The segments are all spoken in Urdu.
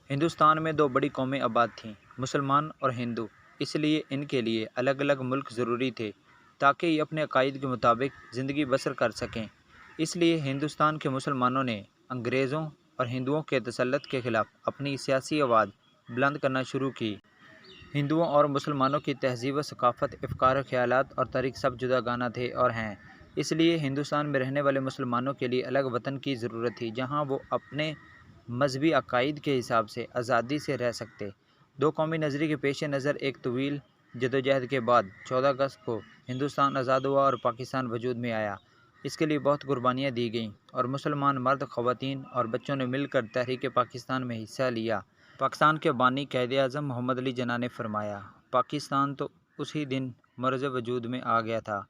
ہندوستان میں دو بڑی قومیں آباد تھیں، مسلمان اور ہندو، اس لیے ان کے لیے الگ الگ ملک ضروری تھے تاکہ یہ اپنے عقائد کے مطابق زندگی بسر کر سکیں۔ اس لیے ہندوستان کے مسلمانوں نے انگریزوں اور ہندوؤں کے تسلط کے خلاف اپنی سیاسی آواز بلند کرنا شروع کی۔ ہندوؤں اور مسلمانوں کی تہذیب و ثقافت، افکار و خیالات اور تاریخ سب جداگانہ تھے اور ہیں۔ اس لیے ہندوستان میں رہنے والے مسلمانوں کے لیے الگ وطن کی ضرورت تھی جہاں وہ اپنے مذہبی عقائد کے حساب سے آزادی سے رہ سکتے۔ دو قومی نظریے کے پیش نظر ایک طویل جدوجہد کے بعد 14 اگست کو ہندوستان آزاد ہوا اور پاکستان وجود میں آیا۔ اس کے لیے بہت قربانیاں دی گئیں اور مسلمان مرد، خواتین اور بچوں نے مل کر تحریک پاکستان میں حصہ لیا۔ پاکستان کے بانی قائد اعظم محمد علی جناح نے فرمایا، پاکستان تو اسی دن مرز وجود میں آ گیا تھا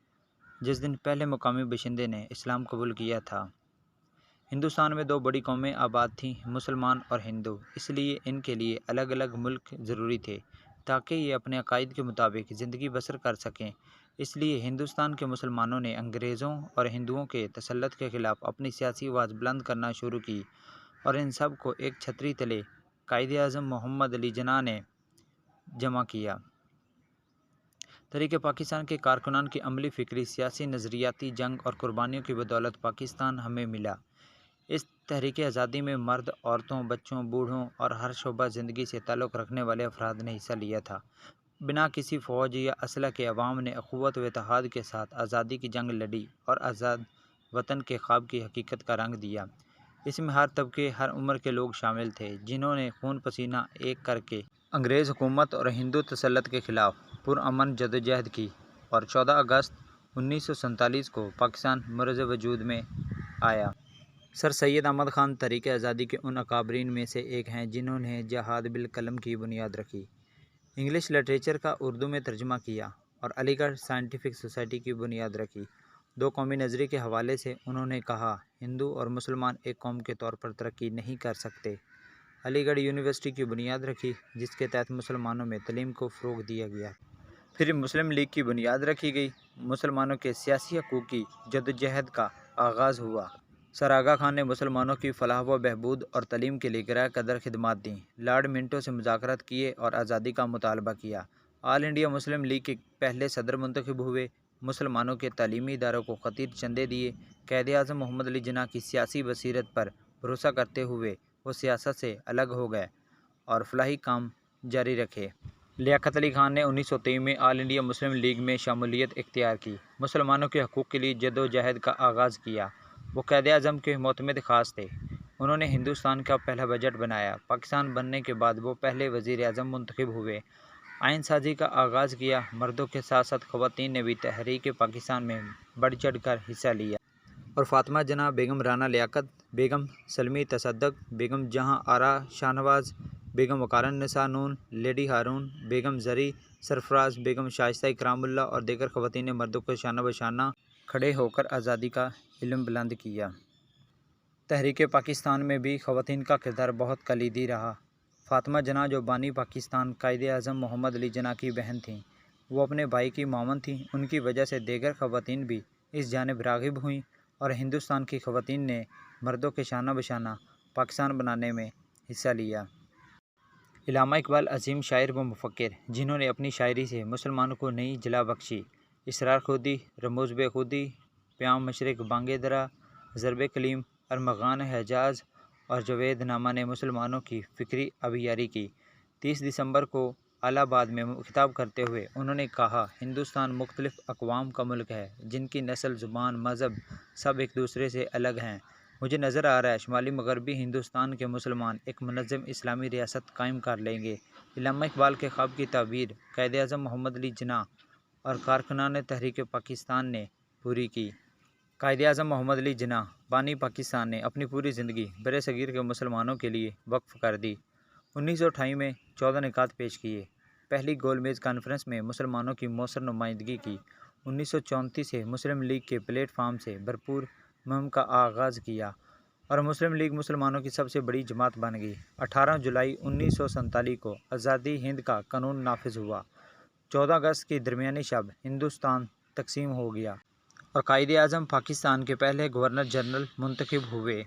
جس دن پہلے مقامی باشندے نے اسلام قبول کیا تھا۔ ہندوستان میں دو بڑی قومیں آباد تھیں، مسلمان اور ہندو، اس لیے ان کے لیے الگ الگ ملک ضروری تھے تاکہ یہ اپنے عقائد کے مطابق زندگی بسر کر سکیں۔ اس لیے ہندوستان کے مسلمانوں نے انگریزوں اور ہندوؤں کے تسلط کے خلاف اپنی سیاسی آواز بلند کرنا شروع کی اور ان سب کو ایک چھتری تلے قائد اعظم محمد علی جناح نے جمع کیا۔ تحریک پاکستان کے کارکنان کی عملی، فکری، سیاسی، نظریاتی جنگ اور قربانیوں کی بدولت پاکستان ہمیں ملا۔ اس تحریک آزادی میں مرد، عورتوں، بچوں، بوڑھوں اور ہر شعبہ زندگی سے تعلق رکھنے والے افراد نے حصہ لیا تھا۔ بنا کسی فوج یا اسلحے کے عوام نے اخوت و اتحاد کے ساتھ آزادی کی جنگ لڑی اور آزاد وطن کے خواب کی حقیقت کا رنگ دیا۔ اس میں ہر طبقے، ہر عمر کے لوگ شامل تھے جنہوں نے خون پسینہ ایک کر کے انگریز حکومت اور ہندو تسلط کے خلاف پرامن جدوجہد کی اور 14 اگست 1947 کو پاکستان مرز وجود میں آیا۔ سر سید احمد خان تحریک آزادی کے ان اکابرین میں سے ایک ہیں جنہوں نے جہاد بالقلم کی بنیاد رکھی، انگلش لٹریچر کا اردو میں ترجمہ کیا اور علی گڑھ سائنٹیفک سوسائٹی کی بنیاد رکھی۔ دو قومی نظریے کے حوالے سے انہوں نے کہا، ہندو اور مسلمان ایک قوم کے طور پر ترقی نہیں کر سکتے۔ علی گڑھ یونیورسٹی کی بنیاد رکھی جس کے تحت مسلمانوں میں تعلیم کو فروغ دیا گیا۔ پھر مسلم لیگ کی بنیاد رکھی گئی، مسلمانوں کے سیاسی حقوق کی جدوجہد کا آغاز ہوا۔ سر آغا خان نے مسلمانوں کی فلاح و بہبود اور تعلیم کے لیے گراں قدر خدمات دیں، لارڈ منٹو سے مذاکرات کیے اور آزادی کا مطالبہ کیا۔ آل انڈیا مسلم لیگ کے پہلے صدر منتخب ہوئے، مسلمانوں کے تعلیمی اداروں کو خطیر چندے دیے۔ قائد اعظم محمد علی جناح کی سیاسی بصیرت پر بھروسہ کرتے ہوئے وہ سیاست سے الگ ہو گئے اور فلاحی کام جاری رکھے۔ لیاقت علی خان نے 1923 میں آل انڈیا مسلم لیگ میں شمولیت اختیار کی، مسلمانوں کے حقوق کے لیے جدوجہد کا آغاز کیا۔ وہ قائد اعظم کے معتمد خاص تھے۔ انہوں نے ہندوستان کا پہلا بجٹ بنایا۔ پاکستان بننے کے بعد وہ پہلے وزیر اعظم منتخب ہوئے۔ آئین سازی کا آغاز کیا۔ مردوں کے ساتھ ساتھ خواتین نے بھی تحریک پاکستان میں بڑھ چڑھ کر حصہ لیا اور فاطمہ جناح بیگم، رانا لیاقت بیگم، سلمی تصدق بیگم، جہاں آرا شاہنواز بیگم، وقار النساء نون، لیڈی ہارون بیگم، زریں سرفراز بیگم، شائستہ اکرام اللہ اور دیگر خواتین نے مردوں کو شانہ بشانہ کھڑے ہو کر آزادی کا علم بلند کیا۔ تحریک پاکستان میں بھی خواتین کا کردار بہت کلیدی رہا۔ فاطمہ جناح جو بانی پاکستان قائد اعظم محمد علی جناح کی بہن تھیں، وہ اپنے بھائی کی معاون تھیں۔ ان کی وجہ سے دیگر خواتین بھی اس جانب راغب ہوئیں اور ہندوستان کی خواتین نے مردوں کے شانہ بشانہ پاکستان بنانے میں حصہ لیا۔ علامہ اقبال عظیم شاعر و مفکر جنہوں نے اپنی شاعری سے مسلمانوں کو نئی جلا بخشی، اسرار خودی، رموز بے خودی، پیام مشرق، بانگ درا، ضرب کلیم، ارمغان حجاز اور جاوید نامہ نے مسلمانوں کی فکری آبیاری کی۔ 30 دسمبر کو الہ آباد میں خطاب کرتے ہوئے انہوں نے کہا، ہندوستان مختلف اقوام کا ملک ہے جن کی نسل، زبان، مذہب سب ایک دوسرے سے الگ ہیں۔ مجھے نظر آ رہا ہے شمالی مغربی ہندوستان کے مسلمان ایک منظم اسلامی ریاست قائم کر لیں گے۔ علامہ اقبال کے خواب کی تعبیر قائد اعظم محمد علی جناح اور کارکنان تحریک پاکستان نے پوری کی۔ قائد اعظم محمد علی جناح بانی پاکستان نے اپنی پوری زندگی برِ صغیر کے مسلمانوں کے لیے وقف کر دی۔ 1928 میں 14 نکات پیش کیے، پہلی گول میز کانفرنس میں مسلمانوں کی مؤثر نمائندگی کی۔ 1934 سے مسلم لیگ کے پلیٹ فارم سے بھرپور مہم کا آغاز کیا اور مسلم لیگ مسلمانوں کی سب سے بڑی جماعت بن گئی۔ 18 جولائی 1947 کو آزادی ہند کا قانون نافذ ہوا۔ 14 اگست کی درمیانی شب ہندوستان تقسیم ہو گیا اور قائد اعظم پاکستان کے پہلے گورنر جنرل منتخب ہوئے۔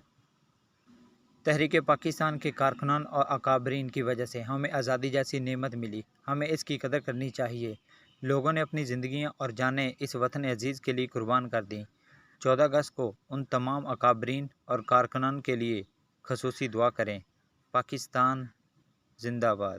تحریک پاکستان کے کارکنان اور اکابرین کی وجہ سے ہمیں آزادی جیسی نعمت ملی، ہمیں اس کی قدر کرنی چاہیے۔ لوگوں نے اپنی زندگیاں اور جانیں اس وطن عزیز کے لیے قربان کر دیں۔ 14 اگست کو ان تمام اکابرین اور کارکنان کے لیے خصوصی دعا کریں۔ پاکستان زندہ باد۔